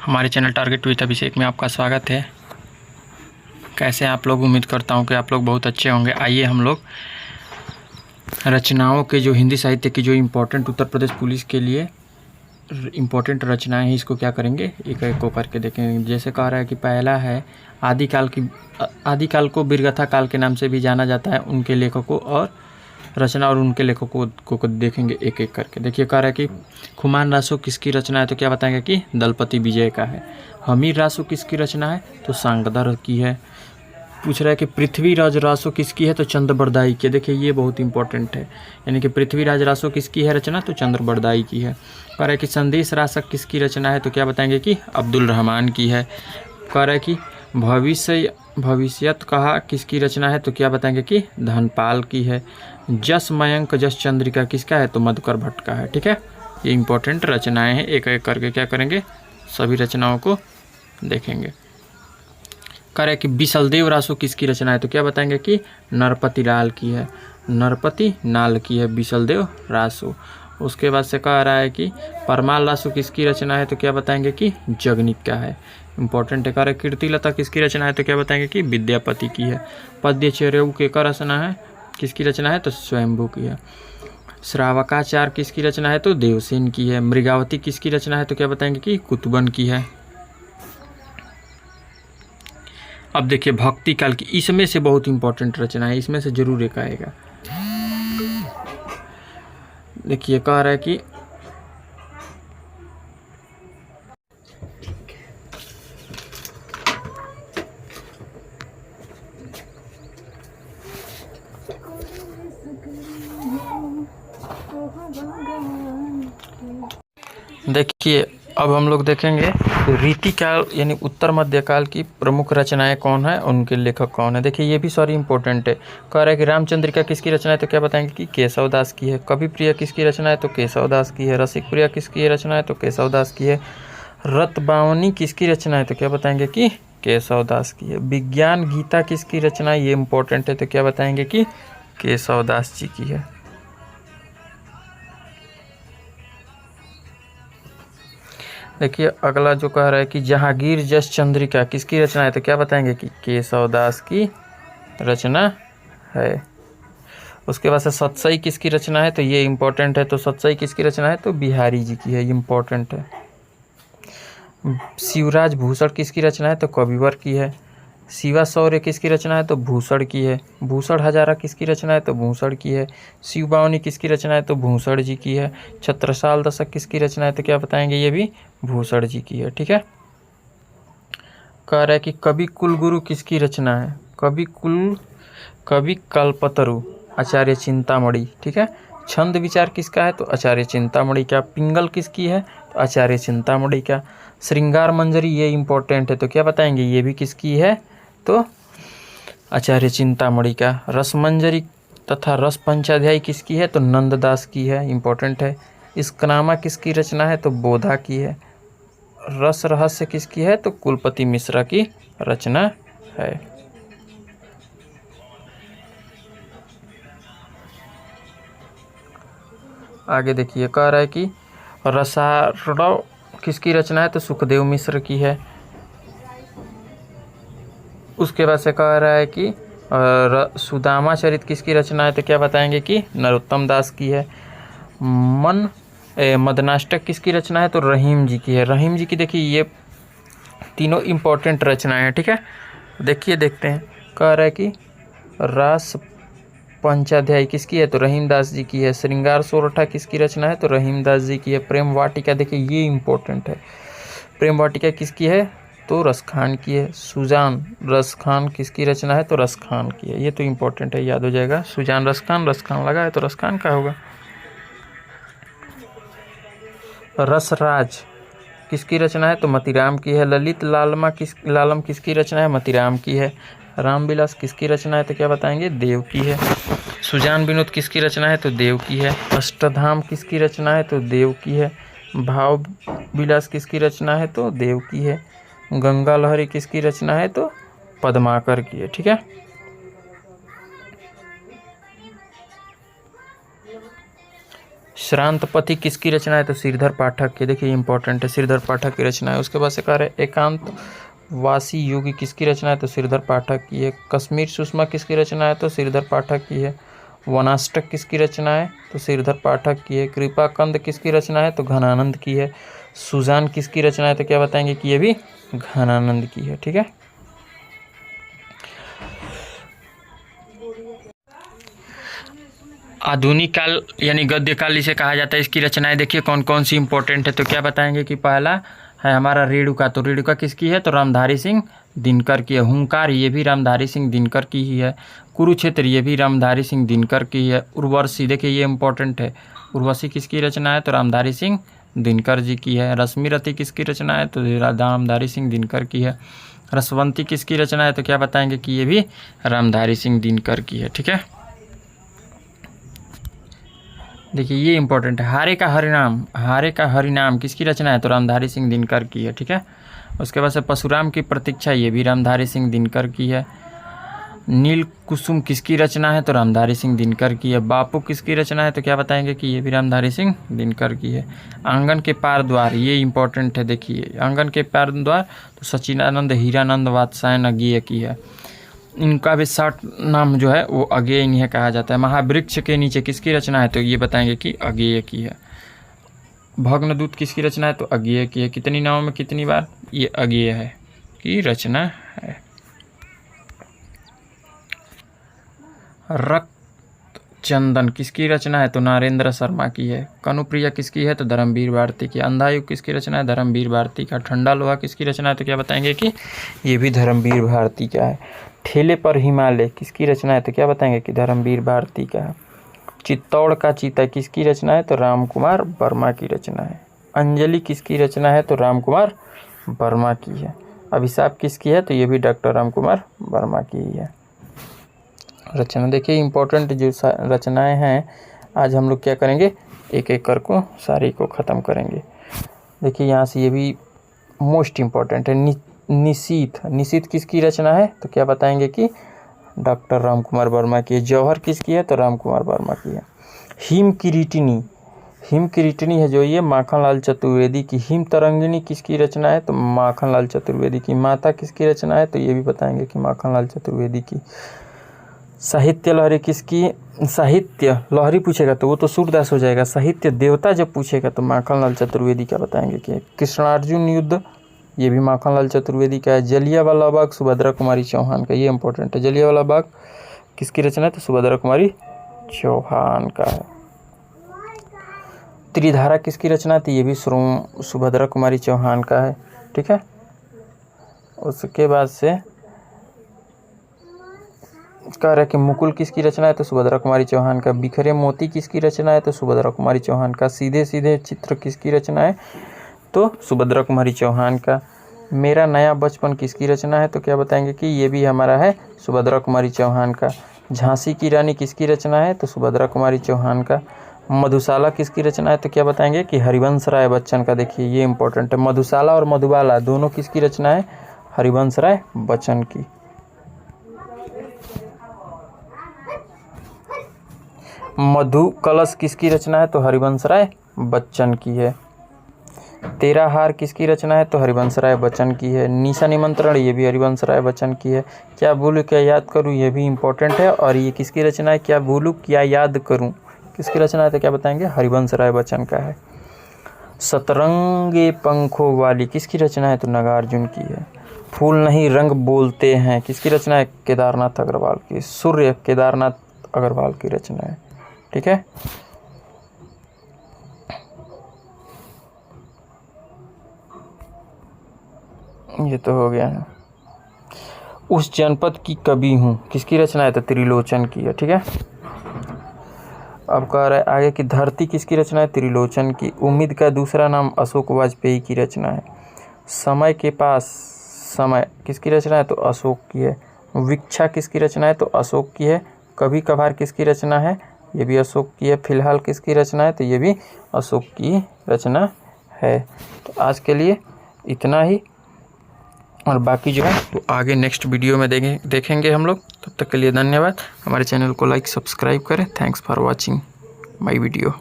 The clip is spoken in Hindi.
हमारे चैनल टारगेट विद अभिषेक में आपका स्वागत है। कैसे हैं आप लोग? उम्मीद करता हूं कि आप लोग बहुत अच्छे होंगे। आइए हम लोग रचनाओं के जो हिंदी साहित्य की जो इम्पोर्टेंट उत्तर प्रदेश पुलिस के लिए इम्पोर्टेंट रचनाएं हैं, इसको क्या करेंगे, एक एक को करके देखेंगे। जैसे कह रहा है कि पहला है आदिकाल को वीरगाथा काल के नाम से भी जाना जाता है। उनके लेखकों और रचना और उनके लेखकों को देखेंगे एक एक करके। देखिए कह रहा है कि खुमान रासो किसकी रचना है, तो क्या बताएंगे कि दलपति विजय का है। हमीर रासो किसकी रचना है, तो सांगदर की है। पूछ रहा है कि पृथ्वीराज रासो किसकी है, तो चंद्रबरदाई की। देखिए ये बहुत इंपॉर्टेंट है, यानी कि पृथ्वीराज रासो किसकी है रचना, तो चंद्रबरदाई की है। कह रहा है कि संदेश रासक किसकी रचना है, तो क्या बताएंगे कि अब्दुल रहमान की है। कह रहा है कि भविष्यत कहा किसकी रचना है, तो क्या बताएंगे कि धनपाल की है। जस मयंक जस चंद्रिका किसका है, तो मधुकर भट्ट का है। ठीक है, ये इंपॉर्टेंट रचनाएं हैं। एक एक करके क्या करेंगे, सभी रचनाओं को देखेंगे। कह रहे कि बिसलदेव रासो किसकी रचना है, तो क्या बताएंगे कि नरपति लाल की है। नरपति नाल की है बिसलदेव रासो। उसके बाद से कह रहा है कि परमाल रासो किसकी रचना है, तो क्या बताएंगे कि जगनिक का है। इंपॉर्टेंट है। कह रहे कीर्तिलता किसकी रचना है, तो क्या बताएंगे कि विद्यापति की है। पद्य चेरेऊ के का रचना है, किसकी रचना है, तो स्वयंभू की है। श्रावकाचार किसकी रचना है, तो देवसेन की है। मृगावती किसकी रचना है, तो क्या बताएंगे कि कुतुबन की है। अब देखिए भक्ति काल की, इसमें से बहुत इंपॉर्टेंट रचना है, इसमें से जरूर एक आएगा। देखिए कह रहा है कि देखिए अब हम लोग देखेंगे रीतिकाल यानी उत्तर मध्यकाल की प्रमुख रचनाएं कौन है, उनके लेखक कौन है। देखिए ये भी सॉरी इंपॉर्टेंट है। कह रहा है कि रामचंद्रिका किसकी रचना है, तो क्या बताएंगे कि केशव दास की है। कवि प्रिया किसकी रचना है, तो केशव दास की है। रसिक प्रिया किसकी रचना है, तो केशव दास की है। रतबावनी किसकी रचना है, तो क्या बताएंगे कि केशव दास की है। विज्ञान गीता किसकी रचना है, ये इंपॉर्टेंट है, तो क्या बताएंगे कि केशव दास जी की है। देखिए अगला जो कह रहा है कि जहांगीर जस चंद्रिका किसकी रचना है, तो क्या बताएंगे कि केशव दास की रचना है। उसके बाद से सतसई किसकी रचना है, तो ये इंपॉर्टेंट है। तो सतसई किसकी रचना है, तो बिहारी जी की है, इंपॉर्टेंट है। शिवराज भूषण किसकी रचना है, तो कविवर की है। शिवा शौर्य किसकी रचना है, तो भूषण की है। भूषण हजारा किसकी रचना है, तो भूषण की है। शिव बावनी किसकी रचना है, तो भूषण जी की है। छत्रसाल दशक किसकी रचना है, तो क्या बताएंगे, ये भी भूषण जी की है। ठीक है, कह रहा है कि कवि कुलगुरु किसकी रचना है। कवि कल्पतरु आचार्य चिंतामणि। ठीक है, छंद विचार किसका है, तो आचार्य चिंतामणि का। पिंगल किसकी है, तो आचार्य चिंतामणि का। श्रृंगार मंजरी ये इंपॉर्टेंट है, तो क्या बताएंगे, ये भी किसकी है, तो आचार्य चिंतामणि का। रसमंजरी तथा रस पंचाध्यायी किसकी है, तो नंददास की है, इंपॉर्टेंट है। इस्कनामा किसकी रचना है, तो बोधा की है। रस रहस्य किसकी है, तो कुलपति मिश्रा की रचना है। आगे देखिए कह रहा है कि रसार्णव किसकी रचना है, तो सुखदेव मिश्र की है। उसके बाद से कह रहा है कि सुदामा चरित किसकी रचना है, तो क्या बताएंगे कि नरोत्तम दास की है। मदनाष्टक किसकी रचना है, तो रहीम जी की है। रहीम जी की देखिए ये तीनों इंपॉर्टेंट रचनाएं हैं। ठीक है, देखिए देखते हैं। कह रहा है कि रास पंचाध्यायी किसकी है, तो रहीम दास जी की है। श्रृंगार सोरठा किसकी रचना है, तो रहीम दास जी की है। प्रेम वाटिका देखिए ये इंपॉर्टेंट है। प्रेम वाटिका किसकी है, तो रसखान की है। सुजान रसखान किसकी रचना है, तो रसखान की है। ये तो इंपॉर्टेंट है, याद हो जाएगा। सुजान रसखान लगा है तो रसखान का होगा। रसराज किसकी रचना है, तो मतीराम की है। ललित लालम किसकी रचना है, मतीराम की है। रामविलास किसकी रचना है, तो क्या बताएंगे, देव की है। सुजान विनोद किसकी रचना है, तो देव की है। अष्टधाम किसकी रचना है, तो देव की है। भाव विलास किसकी रचना है, तो देव की है। गंगा लहरी किसकी रचना है, तो पद्माकर की है। ठीक है, श्रांतपथी किसकी रचना है? तो श्रीधर पाठक की। देखिए इंपॉर्टेंट है, श्रीधर पाठक की रचना है। उसके बाद से कह रहे एकांतवासी योगी किसकी रचना है? तो श्रीधर पाठक की है। कश्मीर सुषमा किसकी रचना है? तो श्रीधर पाठक की है। वनाष्टक किसकी रचना है? तो श्रीधर पाठक की है। कृपाकंद किसकी रचना है? तो घनानंद की है। सुजान किसकी रचना है? तो क्या बताएंगे कि ये भी घनानंद की है। ठीक है, आधुनिक काल यानी गद्य काल इसे कहा जाता है। इसकी रचनाएं देखिए कौन कौन सी इंपॉर्टेंट है। तो क्या बताएंगे कि पहला है हमारा रेणुका। तो रेणुका किसकी है? तो रामधारी सिंह दिनकर की है। हुंकार ये भी रामधारी सिंह दिनकर की ही है। कुरुक्षेत्र ये भी रामधारी सिंह दिनकर की है। उर्वशी देखिए ये इंपॉर्टेंट है। उर्वशी किसकी रचना है? तो रामधारी सिंह दिनकर जी की है। रश्मिरथी किसकी रचना है? तो रामधारी सिंह दिनकर की है। रसवंती किसकी रचना है? तो क्या बताएंगे कि ये भी रामधारी सिंह दिनकर की है। ठीक है, देखिए ये इंपॉर्टेंट है। हारे का हरिनाम किसकी रचना है? तो रामधारी सिंह दिनकर की है। ठीक है, उसके बाद से परशुराम की प्रतीक्षा ये भी रामधारी सिंह दिनकर की है। नील कुसुम किसकी रचना है? तो रामधारी सिंह दिनकर की है। बापू किसकी रचना है? तो क्या बताएंगे कि ये भी रामधारी सिंह दिनकर की है। आंगन के पार द्वार ये इंपॉर्टेंट है। देखिए आंगन के पार द्वार तो सच्चिदानंद हीरानंद वात्स्यायन अज्ञेय की है। इनका भी शॉर्ट नाम जो है वो अज्ञेय इन्हें कहा जाता है। महावृक्ष के नीचे किसकी रचना है? तो ये बताएंगे कि अज्ञेय की है। भग्नदूत किसकी रचना है? तो अज्ञेय की है। कितनी नावों में कितनी बार? ये अज्ञेय है की रचना है। रक्त चंदन किसकी रचना है? तो नरेंद्र शर्मा की है। कनुप्रिया किसकी है? तो धर्मवीर भारती की। अंधायुग किसकी रचना है? धर्मवीर भारती का। ठंडा लोहा किसकी रचना है? तो क्या बताएंगे कि ये भी धर्मवीर भारती का है। ठेले पर हिमालय किसकी रचना है? तो क्या बताएंगे कि धर्मवीर भारती का है। चित्तौड़ का चीता किसकी रचना है? तो रामकुमार वर्मा की रचना है। अंजलि किसकी रचना है? तो रामकुमार वर्मा की है। अभिशाप किसकी है? तो ये भी डॉक्टर रामकुमार वर्मा की ही है रचना। देखिए इंपॉर्टेंट जो रचनाएं हैं आज हम लोग क्या करेंगे, एक एक कर को सारी को ख़त्म करेंगे। देखिए यहाँ से ये भी मोस्ट इम्पॉर्टेंट है। निशीथ किसकी रचना है? तो क्या बताएंगे कि डॉक्टर रामकुमार वर्मा की है। जौहर किसकी है? तो रामकुमार वर्मा की है। हिम किरीटिनी है जो ये माखनलाल चतुर्वेदी की। हिम तरंगिणी किसकी रचना है? तो माखनलाल चतुर्वेदी की। माता किसकी रचना है? तो ये भी बताएंगे कि माखनलाल चतुर्वेदी की। साहित्य लहरी किसकी? साहित्य लहरी पूछेगा तो वो तो सूरदास हो जाएगा। साहित्य देवता जब पूछेगा तो माखनलाल चतुर्वेदी का बताएंगे कि। कृष्णार्जुन युद्ध ये भी माखनलाल चतुर्वेदी का है। जलियांवाला बाग सुभद्रा कुमारी चौहान का। ये इंपॉर्टेंट है। जलियांवाला बाग किसकी रचना है? तो सुभद्रा कुमारी चौहान का है। त्रिधारा किसकी रचना है? तो ये भी सुभद्रा कुमारी चौहान का है। ठीक है, उसके बाद से कह रहा है कि मुकुल किसकी रचना है? तो सुभद्रा कुमारी चौहान का। बिखरे मोती किसकी रचना है? तो सुभद्रा कुमारी चौहान का। सीधे सीधे चित्र किसकी रचना है? तो सुभद्रा कुमारी चौहान का। मेरा नया बचपन किसकी रचना है? तो क्या बताएंगे कि ये भी हमारा है सुभद्रा कुमारी चौहान का। झांसी की रानी किसकी रचना है? तो सुभद्रा कुमारी चौहान का। मधुशाला किसकी रचना है? तो क्या बताएंगे कि हरिवंश राय बच्चन का। देखिए ये इंपॉर्टेंट है। मधुशाला और मधुबाला दोनों किसकी रचना है? हरिवंश राय बच्चन की। मधु कलश किसकी रचना है? तो हरिवंश राय बच्चन की है। तेरा हार किसकी रचना है? तो हरिवंश राय बच्चन की है। निशा निमंत्रण ये भी हरिवंश राय बच्चन की है। क्या भूलूं क्या याद करूं ये भी इंपॉर्टेंट है। और ये किसकी रचना है? क्या भूलूं क्या याद करूं किसकी रचना है? तो क्या बताएंगे? हरिवंश राय बच्चन का है। सतरंगे पंखों वाली किसकी रचना है? तो नागार्जुन की है। फूल नहीं रंग बोलते हैं किसकी रचना है? केदारनाथ अग्रवाल की। सूर्य केदारनाथ अग्रवाल की रचना है। ठीक है, ये तो हो गया है। उस जनपद की कवि हूँ किसकी रचना है? तो त्रिलोचन की है। ठीक है, अब कह रहा है आगे की धरती किसकी रचना है? त्रिलोचन की। उम्मीद का दूसरा नाम अशोक वाजपेयी की रचना है। समय के पास समय किसकी रचना है? तो अशोक की है। विक्षा किसकी रचना है? तो अशोक की है। कभी कभार किसकी रचना है? ये भी अशोक की है। फिलहाल किसकी रचना है? तो ये भी अशोक की रचना है। तो आज के लिए इतना ही, और बाकी जो है तो आगे नेक्स्ट वीडियो में देखेंगे हम लोग। तब तक के लिए धन्यवाद। हमारे चैनल को लाइक सब्सक्राइब करें। Thanks for watching my video.